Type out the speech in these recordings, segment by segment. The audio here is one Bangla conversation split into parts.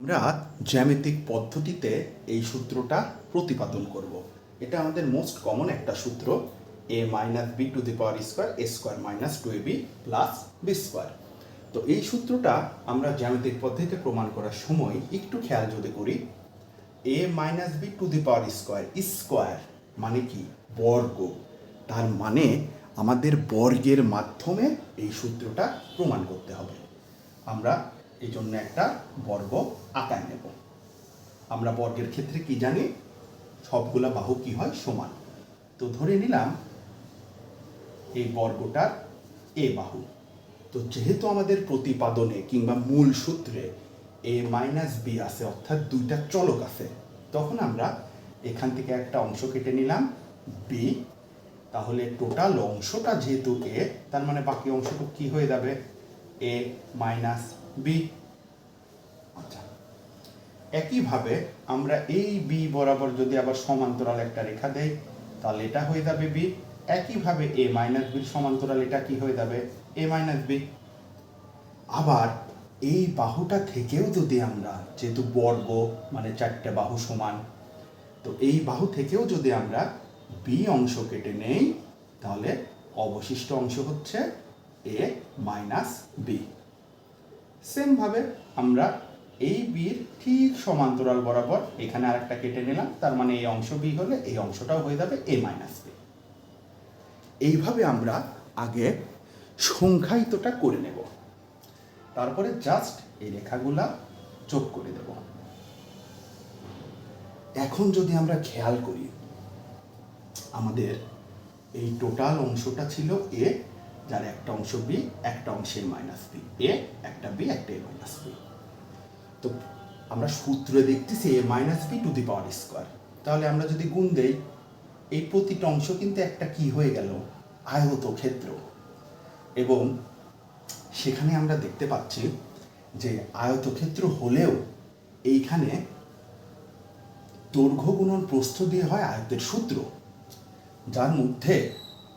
আমরা জ্যামিতিক পদ্ধতিতে এই সূত্রটা প্রতিপাদন করব। এটা আমাদের মোস্ট কমন একটা সূত্র, a minus b to the power square a square minus two a B plus B square. তো এই সূত্রটা আমরা জ্যামিতিক পদ্ধতিতে প্রমাণ করার সময় একটু খেয়াল যদি করি, a minus b to the power square square মানে কি বর্গ, তার মানে আমাদের বর্গের মাধ্যমে এই সূত্রটা প্রমাণ করতে হবে। আমরা এই জন্য একটা বর্গ আকার নেব। আমরা বর্গের ক্ষেত্রে কি জানি, সবগুলা বাহু কি হয় সমান। তো ধরে নিলাম এই বর্গটার এ বাহু। তো যেহেতু আমাদের প্রতিপাদনে কিংবা মূল সূত্রে এ মাইনাস বি আছে, অর্থাৎ দুইটা চলক আছে, তখন আমরা এখান থেকে একটা অংশ কেটে নিলাম বি। তাহলে টোটাল অংশটা যেহেতু এ, তার মানে বাকি অংশটুকু কি হয়ে যাবে এ মাইনাস বি। আচ্ছা, একইভাবে আমরা এই বি বরাবর যদি আবার সমান্তরাল একটা রেখা দেই, তাহলে এটা হয়ে যাবে বি। একইভাবে এ মাইনাস বির সমান্তরাল এটা কি হয়ে যাবে এ মাইনাস বি। আবার এই বাহুটা থেকেও যদি আমরা, যেহেতু বর্গ মানে চারটে বাহু সমান, তো এই বাহু থেকেও যদি আমরা বি অংশ কেটে নেই, তাহলে অবশিষ্ট অংশ হচ্ছে এ মাইনাস বি। সেমভাবে আমরা এই বির ঠিক সমান্তরাল বরাবর এখানে আরেকটা কেটে নিলাম, তার মানে এই অংশ বি হলে এই অংশটাও হয়ে যাবে এ মাইনাস বি। এইভাবে আমরা আগে সংখ্যায়িতটা করে নেব, তারপরে জাস্ট এই রেখাগুলা যোগ করে দেব। এখন যদি আমরা খেয়াল করি, আমাদের এই টোটাল অংশটা ছিল এ, যার একটা অংশ বি, একটা অংশে মাইনাস বি, এ একটা বি একটা এ মাইনাস বি। তো আমরা সূত্রে দেখতেছি a minus b to the power square. তাহলে আমরা যদি গুণ দেই, এই প্রতিটা অংশ কিন্তু একটা কি হয়ে গেল আয়তক্ষেত্র। এবং সেখানে আমরা দেখতে পাচ্ছি যে আয়তক্ষেত্র হলেও এইখানে দৈর্ঘ্য গুণন প্রস্থ দিয়ে হয় আয়তের সূত্র, যার মধ্যে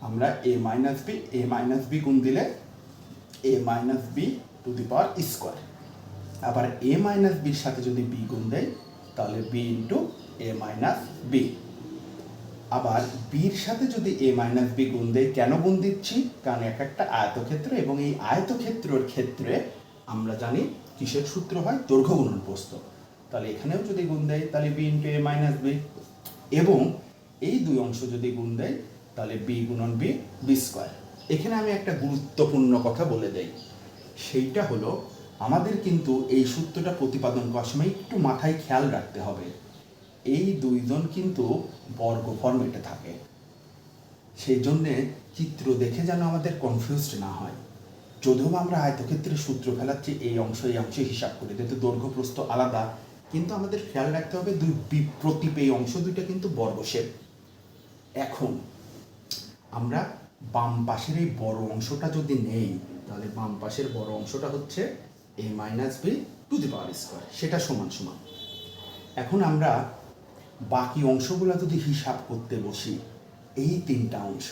আমরা এ মাইনাস বি গুণ দিলে a minus b to the power square. আবার এ মাইনাস বির সাথে যদি বি গুণ দেয়, তাহলে বি ইন্টু এ মাইনাস বি। আবার বির সাথে যদি এ মাইনাস বি গুণ দেয়, কেন গুণ দিচ্ছি, কারণ এক একটা আয়তক্ষেত্র, এবং এই আয়তক্ষেত্রের ক্ষেত্রে আমরা জানি কিসের সূত্র হয়, দৈর্ঘ্য গুণন প্রস্থ। তাহলে এখানেও যদি গুণ দেয়, তাহলে বি ইন্টু এ মাইনাস বি। এবং এই দুই অংশ যদি গুণ দেয়, তাহলে বি গুণন বি, বি স্কোয়ার। এখানে আমি একটা গুরুত্বপূর্ণ কথা বলে দেই, সেইটা হলো আমাদের কিন্তু এই সূত্রটা প্রতিপাদন করার সময় একটু মাথায় খেয়াল রাখতে হবে, এই দুইজন কিন্তু বর্গ ফর্মেটে থাকে। সেই জন্যে চিত্র দেখে যেন আমাদের কনফিউজড না হয়। যদিও আমরা আয়তক্ষেত্রের সূত্র ফেলাচ্ছি এই অংশ হিসাব করে, যেহেতু দৈর্ঘ্য প্রস্থ আলাদা, কিন্তু আমাদের খেয়াল রাখতে হবে দুই প্রতিপেয় অংশ দুইটা কিন্তু বর্গ শেপ। এখন আমরা বাম পাশের এই বড় অংশটা যদি নেই, তাহলে বাম পাশের বড় অংশটা হচ্ছে a minus b to the power square, সেটা সমান সমান। এখন আমরা বাকি অংশগুলো যদি হিসাব করতে বসি, এই তিনটা অংশ,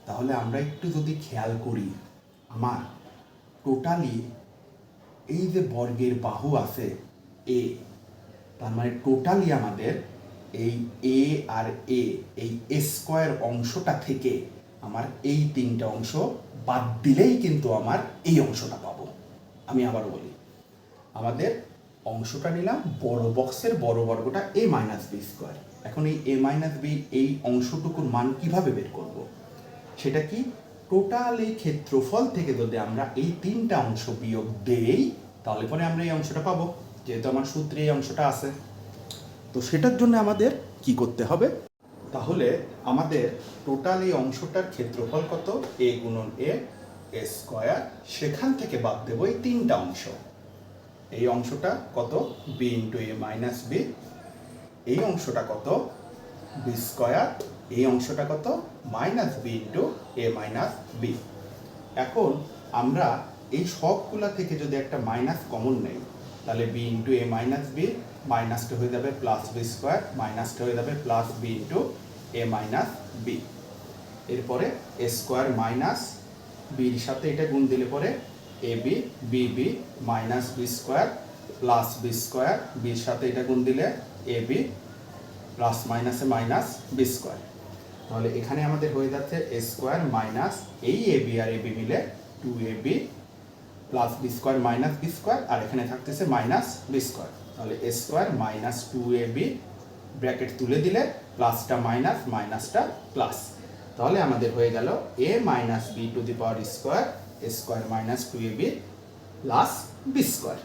তাহলে আমরা একটু যদি খেয়াল করি, আমার টোটালি এই যে বর্গের বাহু আছে এ, তার মানে টোটালি আমাদের এই এ আর এ, এই স্কোয়ার অংশটা থেকে আমার এই তিনটা অংশ বাদ দিলেই কিন্তু আমার এই অংশটা পাবো। আমি আবার বলি, আমাদের অংশটা নিলাম বড় বক্সের বড় বর্গটা এ মাইনাস বি স্কোয়ার। এখন এই এ মাইনাস বি এই অংশটুকুর মান কিভাবে বের করব, সেটা কি, টোটাল এই ক্ষেত্রফল থেকে যদি আমরা এই তিনটা অংশ বিয়োগ দেই, তাহলে পরে আমরা এই অংশটা পাবো, যেহেতু আমার সূত্রে এই অংশটা আছে। তো সেটার জন্য আমাদের কি করতে হবে, তাহলে আমাদের টোটাল এই অংশটার ক্ষেত্রফল কত, এ গুণন এ স্কোয়ার, সেখান থেকে বাদ দেবো এই তিনটা অংশ। এই অংশটা কত, বি ইন্টু এ মাইনাস বি, এই অংশটা কত বি স্কোয়ার, এই অংশটা কত মাইনাস বি ইন্টু এ মাইনাস বি। এখন আমরা এই সবগুলা থেকে যদি একটা মাইনাস কমন নেই, তাহলে বি ইন্টু এ মাইনাস বি, মাইনাসটা হয়ে যাবে প্লাস বি স্কোয়ার, মাইনাসটা হয়ে যাবে প্লাস বি ইন্টু এ মাইনাস বি। এরপরে এ স্কোয়ার মাইনাস বির সাথে এটা গুণ দিলে পরে A B B B minus B square plus B square, বির সাথে এটা গুণ দিলে এ বি প্লাস মাইনাসে মাইনাস বি স্কোয়ার। তাহলে এখানে আমাদের হয়ে যাচ্ছে এ স্কোয়ার মাইনাস এই A B R A B মিলে 2ab plus B square minus B square, আর এখানে থাকতেছে মাইনাস বি স্কোয়ার। তাহলে এ স্কোয়ার মাইনাস 2ab ব্র্যাকেট তুলে দিলে প্লাসটা মাইনাস মাইনাসটা প্লাস। তাহলে আমাদের হয়ে গেল a minus b to the power square, a square minus 2ab plus B square.